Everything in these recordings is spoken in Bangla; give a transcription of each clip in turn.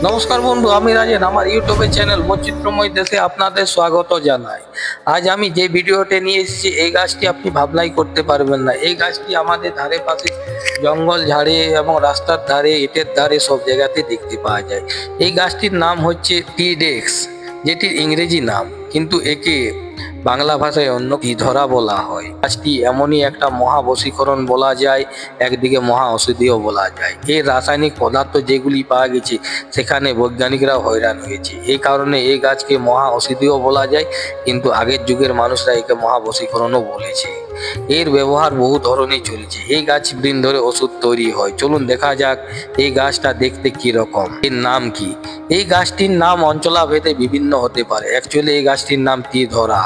নমস্কার বন্ধু, আমি রাজেন। আমার ইউটিউবের চ্যানেল বৈচিত্র্যময় দেশে আপনাদের স্বাগত জানাই। আজ আমি যে ভিডিওটি নিয়ে এসেছি, এই গাছটি আপনি ভাবনাই করতে পারবেন না। এই গাছটি আমাদের ধারে পাশে জঙ্গল ঝাড়ে এবং রাস্তার ধারে, ইটের ধারে সব জায়গাতে দেখতে পাওয়া যায়। এই গাছটির নাম হচ্ছে টিডেক্স, যেটির ইংরেজি নাম, কিন্তু একে বাংলা ভাষায় অন্য কি ধরা বলা হয়। গাছটি এমনই একটা মহাবশীকরণ বলা যায়, একদিকে মহা ঔষধিও বলা যায়। এর রাসায়নিক পদার্থ যেগুলি পাওয়া গেছে, সেখানে বৈজ্ঞানিকরাও হয়রান হয়েছে। এই কারণে এই গাছকে মহা ঔষধিও বলা যায়, কিন্তু আগের যুগের মানুষরা একে মহাবশীকরণও বলেছে। এর ব্যবহার বহু ধরনের চলেছে। এই গাছ দিন ধরে ওষুধ তৈরি হয়। চলুন দেখা যাক এই গাছটা দেখতে কি রকম, এর নাম কি। এই গাছটির নাম অঞ্চলাভেদে বিভিন্ন হতে পারে। অ্যাকচুয়ালি এই গাছটির নাম তীরধরা।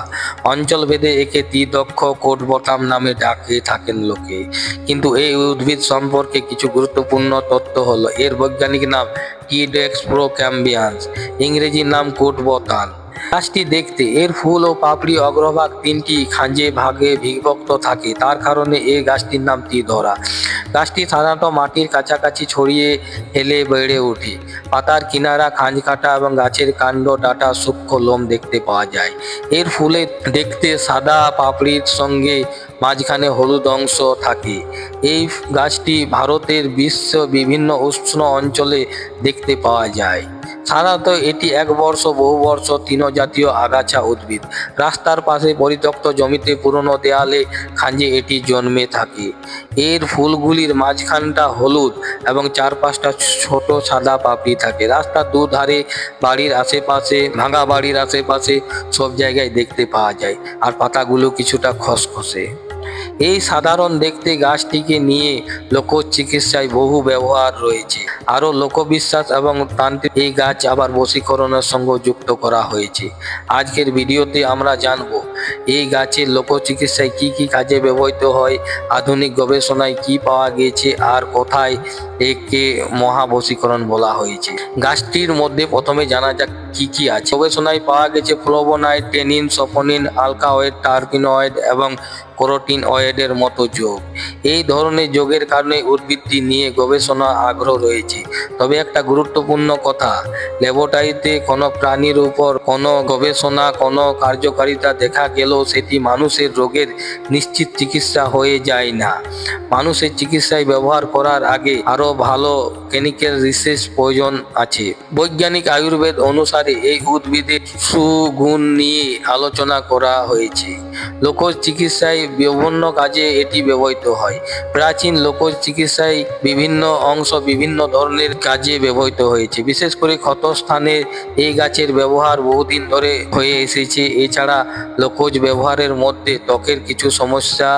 অঞ্চলভেদে একে তীরদক্ষ কোটবটাম নামে ডাকে থাকেন লোকে। কিন্তু এই উদ্ভিদ সম্পর্কে কিছু গুরুত্বপূর্ণ তথ্য হলো, এর বৈজ্ঞানিক নাম টিডেক্স প্রোক্যাম্বিয়ান্স, ইংরেজি নাম কোটবটাম। গাছটি দেখতে, এর ফুল ও পাপড়ি অগ্রভাগ তিনটি খাঁজে ভাগে বিভক্ত থাকে, তার কারণে এই গাছটির নাম তীরধরা। গাছটি সাধারণত মাটির কাছাকাছি ছড়িয়ে হেলে বেড়ে ওঠে। পাতার কিনারা খাঁজ কাটা এবং গাছের কাণ্ড ডাঁটা সূক্ষ্ম লোম দেখতে পাওয়া যায়। এর ফুলে দেখতে সাদা, পাপড়ির সঙ্গে মাঝখানে হলুদ অংশ থাকে। এই গাছটি ভারতের বিভিন্ন উষ্ণ অঞ্চলে দেখতে পাওয়া যায়। সাধারণত এটি এক বর্ষ, বহু বর্ষ তৃণজাতীয় আগাছা উদ্ভিদ। রাস্তার পাশে পরিত্যক্ত জমিতে, পুরনো দেয়ালে, খাঁজে এটি জন্মে থাকে। এর ফুলগুলির মাঝখানটা হলুদ এবং চারপাশটা ছোট সাদা পাপড়ি থাকে। রাস্তার দুধারে, বাড়ির আশেপাশে, ভাঙা বাড়ির আশেপাশে সব জায়গায় দেখতে পাওয়া যায়। আর পাতাগুলো কিছুটা খসখসে। এই সাধারণ দেখতে গাছটিকে নিয়ে লোক চিকিৎসায় বহু ব্যবহার রয়েছে। আরও লোকবিশ্বাস এবং তান্ত্রিক এই গাছ আবার বশীকরণের সঙ্গে যুক্ত করা হয়েছে। আজকের ভিডিওতে আমরা জানব এই গাছের লোক চিকিৎসায় কি কি কাজে ব্যবহৃত হয়, আধুনিক গবেষণায় কি পাওয়া গেছে, আর কোথায় একে মহাবশীকরণ বলা হয়েছে। গাছটির মধ্যে প্রথমে জানা যাক কি কি আছে। গবেষণায় পাওয়া গেছে ফ্লোভোনাইড, টেনিন, সপোনিন, আলকাওয়েড, টার্পিনয়েড এবং ক্যারোটিনয়েডের মতো যোগ। এই ধরনের যোগের কারণে উদ্ভিদটি নিয়ে গবেষণা আগ্রহ রয়েছে। তবে একটা গুরুত্বপূর্ণ কথা, ল্যাবরেটরিতে কোনো প্রাণীর উপর কোনো গবেষণা, কোনো কার্যকারিতা দেখা গেলেও সেটি মানুষের রোগের নিশ্চিত চিকিৎসা হয়ে যায় না। মানুষের চিকিৎসায় ব্যবহার করার আগে আরও ভালো ক্লিনিক্যাল রিসার্চ প্রয়োজন আছে। বৈজ্ঞানিক আয়ুর্বেদ অনুসারে এই উদ্ভিদের সুগুণ নিয়ে আলোচনা করা হয়েছে। লোক চিকিৎসায় বিভিন্ন কাজে এটি ব্যবহৃত হয়। প্রাচীন লোক চিকিৎসায় বিভিন্ন অংশ বিভিন্ন ধরনের কাজে ব্যবহৃত হয়েছে। বিশেষ করে ক্ষতস্থানে এই গাছের ব্যবহার বহুদিন ধরে হয়ে এসেছে। এছাড়া লোকজ ব্যবহারের মধ্যে ত্বকের কিছু সমস্যা,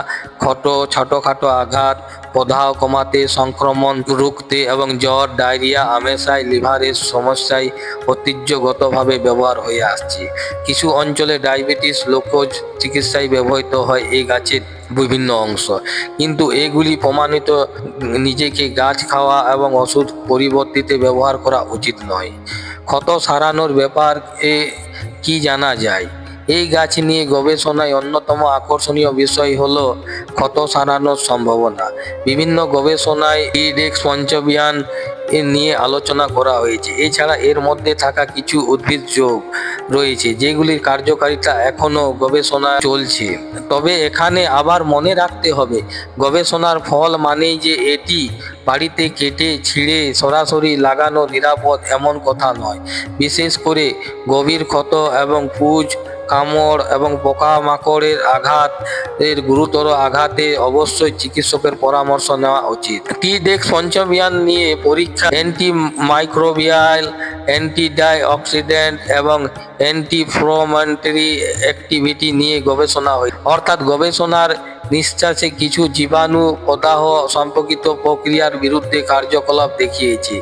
ছোটখাটো আঘাত, প্রদাহ কমাতে, সংক্রমণ রুখতে এবং জ্বর, ডায়রিয়া, আমাশয়, লিভারের সমস্যায় ঐতিহ্যগতভাবে ব্যবহার হয়ে আসছে। কিছু অঞ্চলে ডায়াবেটিস লোকজ চিকিৎসায় ব্যবহৃত হয় এই গাছের বিভিন্ন অংশ। কিন্তু এগুলি প্রমাণিত নিজেকে গাছ খাওয়া এবং ওষুধ পরিবর্তিতে ব্যবহার করা উচিত নয়। ক্ষত সারানোর ব্যাপারে কি জানা যায়? এই গাছ নিয়ে গবেষণায় অন্যতম আকর্ষণীয় বিষয় হলো ক্ষত সারানোর সম্ভাবনা। বিভিন্ন গবেষণায় টিডেক্স পঞ্চবিয়ান নিয়ে আলোচনা করা হয়েছে। এছাড়া এর মধ্যে থাকা কিছু উদ্ভিদ যোগ রয়েছে যেগুলির কার্যকারিতা এখনো গবেষণা চলছে। তবে এখানে আবার মনে রাখতে হবে, গবেষণার ফল মানেই যে এটি বাড়িতে কেটে ছিঁড়ে সরাসরি লাগানো নিরাপদ এমন কথা নয়। বিশেষ করে গভীর ক্ষত এবং পুঁজ, কামড় এবং পোকামাকড়ের আঘাত, এর গুরুতর আঘাতে অবশ্যই চিকিৎসকের পরামর্শ নেওয়া উচিত। টিডেক্স পঞ্চবিয়ান নিয়ে পরীক্ষা অ্যান্টিমাইক্রোবিয়াল, অ্যান্টিডাইঅক্সিডেন্ট এবং অ্যান্টিফ্লোমেটরি অ্যাক্টিভিটি নিয়ে গবেষণা হয়। অর্থাৎ গবেষণার নিঃশ্বাসে কিছু জীবাণু প্রদাহ সম্পর্কিত প্রক্রিয়ার বিরুদ্ধে কার্যকলাপ দেখিয়েছে।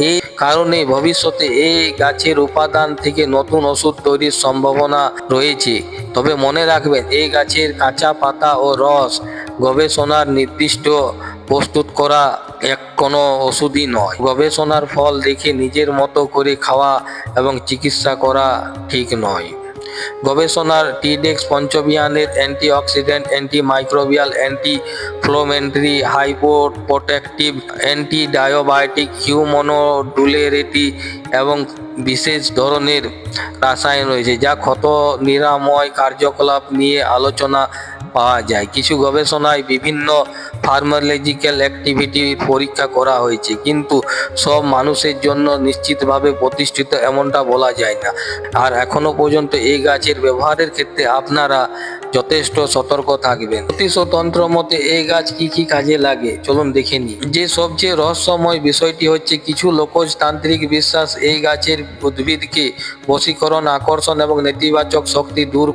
এই কারণে ভবিষ্যতে এই গাছের উপাদান থেকে নতুন ওষুধ তৈরির সম্ভাবনা রয়েছে। তবে মনে রাখবেন, এই গাছের কাঁচা পাতা ও রস গবেষণার নির্দিষ্ট প্রস্তুত করা কোনো ওষুধই নয়। গবেষণার ফল দেখে নিজের মতো করে খাওয়া এবং চিকিৎসা করা ঠিক নয়। গবেষণার টিডেক্স পঞ্চবিয়ানের অ্যান্টিঅক্সিডেন্ট, অ্যান্টিমাইক্রোবিয়াল, অ্যান্টি-ইনফ্লেমেটরি, হাইপোপ্রোটেক্টিভ, অ্যান্টি-ডায়াবেটিক, হিউম্যানোডুলেরিটি এবং বিশেষ ধরনের রাসায়ন রয়েছে যা ক্ষত নিরাময় কার্যকলাপ নিয়ে আলোচনা পাওয়া যায়। কিছু গবেষণায় বিভিন্ন ফার্মাকোলজিক্যাল অ্যাক্টিভিটি পরীক্ষা করা হয়েছে, কিন্তু সব মানুষের জন্য নিশ্চিতভাবে প্রতিষ্ঠিত এমনটা বলা যায় না। আর এখনো পর্যন্ত এই গাছের ব্যবহারের ক্ষেত্রে আপনারা যথেষ্ট সতর্ক থাকবেন। জ্যোতিষতন্ত্র মতে এই গাছ কি কি কাজে লাগে চলুন দেখে নিই। যে সবচেয়ে রহস্যময় বিষয়টি হচ্ছে কিছু লোকজ তান্ত্রিক বিশ্বাস এই গাছের উদ্ভিদকে বশীকরণ, আকর্ষণ এবং নেতিবাচক শক্তি দূর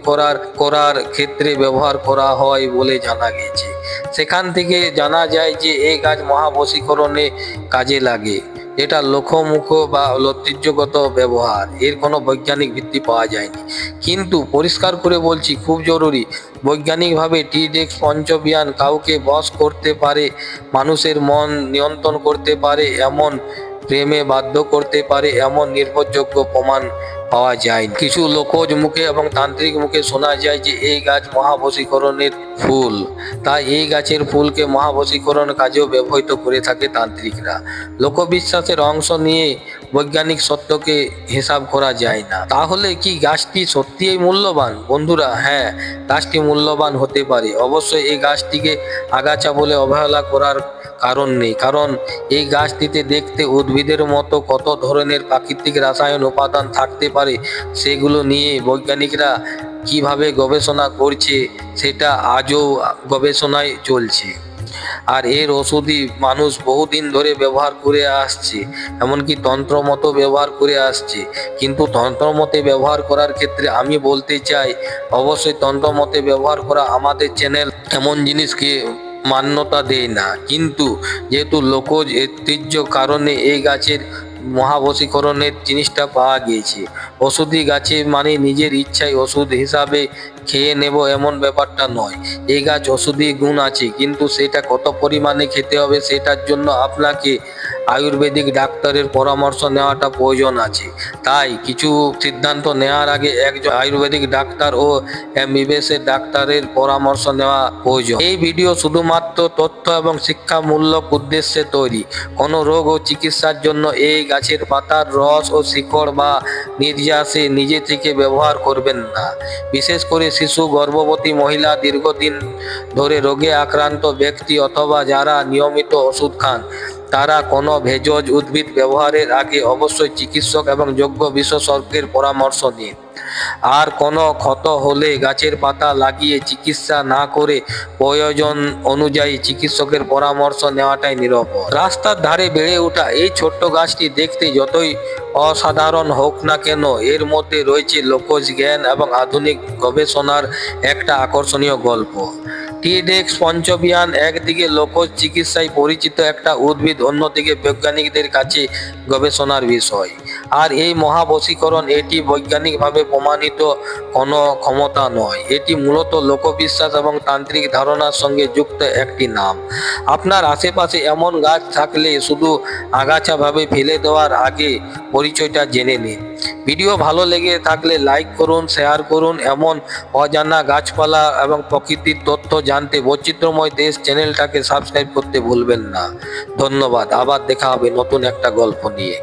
করার ক্ষেত্রে ব্যবহার করা হয় বলে জানা গেছে। সেখান থেকে জানা যায় যে এই গাছ মহাবশীকরণে কাজে লাগে। এটা লোকমুখ বা ঐতিহ্যগত ব্যবহার, এর কোনো বৈজ্ঞানিক ভিত্তি পাওয়া যায়নি। কিন্তু পরিষ্কার করে বলছি, খুব জরুরি, বৈজ্ঞানিকভাবে টিডেক্স পঞ্চবিয়ান কাউকে বশ করতে পারে, মানুষের মন নিয়ন্ত্রণ করতে পারে, এমন প্রেমে বাধ্য করতে পারে এমন নির্ভরযোগ্য প্রমাণ পাওয়া যায়। কিছু লোকজ মুখে এবং তান্ত্রিক মুখে শোনা যায় যে এই গাছ মহাবশীকরণের ফুল, তাই এই গাছের ফুলকে মহাবশীকরণ কাজেও ব্যবহৃত করে থাকে তান্ত্রিকরা। লোকবিশ্বাসের অংশ নিয়ে বৈজ্ঞানিক সত্যকে হিসাব করা যায় না। তাহলে কি গাছটি সত্যিই মূল্যবান? বন্ধুরা, হ্যাঁ, গাছটি মূল্যবান হতে পারে। অবশ্যই এই গাছটিকে আগাছা বলে অবহেলা করার কারণ নেই, কারণ এই গাছটিতে দেখতে উদ্ভিদের মতো কত ধরনের প্রাকৃতিক রাসায়ন উপাদান থাকতে পারে সেগুলো নিয়ে বৈজ্ঞানিকরা কিভাবে গবেষণা করছে সেটা আজও গবেষণায় চলছে। আর এর ওষুধই মানুষ বহুদিন ধরে ব্যবহার করে আসছে, এমনকি তন্ত্রমতো ব্যবহার করে আসছে। কিন্তু তন্ত্রমতে ব্যবহার করার ক্ষেত্রে আমি বলতে চাই, অবশ্যই তন্ত্রমতে ব্যবহার করা আমাদের চ্যানেল এমন জিনিসকে মান্যতা দেয় না, কিন্তু যেহেতু লোকজ ঐতিহ্য কারণে এই গাছের মহাবশীকরণের জিনিসটা পাওয়া গিয়েছে। ওষুধি গাছে মানে নিজের ইচ্ছায় ওষুধ হিসাবে খেয়ে নেব এমন ব্যাপারটা নয়। এই গাছ ওষুধি গুণ আছে, কিন্তু সেটা কত পরিমাণে খেতে হবে সেটার জন্য আপনাকে আয়ুর্বেদিক ডাক্তারের পরামর্শ নেওয়াটা প্রয়োজন আছে। তাই কিছু সিদ্ধান্ত নেওয়ার আগে একজন আয়ুর্বেদিক ডাক্তার ও এমবিবিএস ডাক্তারের পরামর্শ নেওয়া প্রয়োজন। এই ভিডিও শুধুমাত্র তথ্য এবং শিক্ষামূলক উদ্দেশ্যে তৈরি। কোনো রোগ ও চিকিৎসার জন্য এই গাছের পাতার রস ও শিকড় বা নির্যাসে নিজে থেকে ব্যবহার করবেন না। বিশেষ করে শিশু, গর্ভবতী মহিলা, দীর্ঘদিন ধরে রোগে আক্রান্ত ব্যক্তি অথবা যারা নিয়মিত ওষুধ খান, তারা কোনো ভেষজ উদ্ভিদ ব্যবহারের আগে অবশ্যই চিকিৎসক এবং যোগ্য বিশেষজ্ঞের পরামর্শ নিন। আর কোনো ক্ষত হলে গাছের পাতা লাগিয়ে চিকিৎসা না করে প্রয়োজন অনুযায়ী চিকিৎসকের পরামর্শ নেওয়াটাই নিরাপদ। রাস্তার ধারে বেড়ে ওঠা এই ছোট্ট গাছটি দেখতে যতই অসাধারণ হোক না কেন, এর মধ্যে রয়েছে লোকজ জ্ঞান এবং আধুনিক গবেষণার একটা আকর্ষণীয় গল্প। টিডেক্স পঞ্চবিয়ান একদিকে লোকজ চিকিৎসায় পরিচিত একটা উদ্ভিদ, অন্যদিকে বৈজ্ঞানিকদের কাছে গবেষণার বিষয়। আর এই মহাবশীকরণ, এটি বৈজ্ঞানিকভাবে প্রমাণিত কোনো ক্ষমতা নয়, এটি মূলত লোকবিশ্বাস এবং তান্ত্রিক ধারণার সঙ্গে যুক্ত একটি নাম। আপনার আশেপাশে এমন গাছ থাকলে শুধু আগাছাভাবে ফেলে দেওয়ার আগে পরিচয়টা জেনে নিন। ভিডিও ভালো লেগে থাকলে লাইক করুন, শেয়ার করুন। এমন অজানা গাছপালা এবং প্রকৃতির তথ্য জানতে বৈচিত্র্যময় দেশ চ্যানেলটাকে সাবস্ক্রাইব করতে ভুলবেন না। ধন্যবাদ। আবার দেখা হবে নতুন একটা গল্প নিয়ে।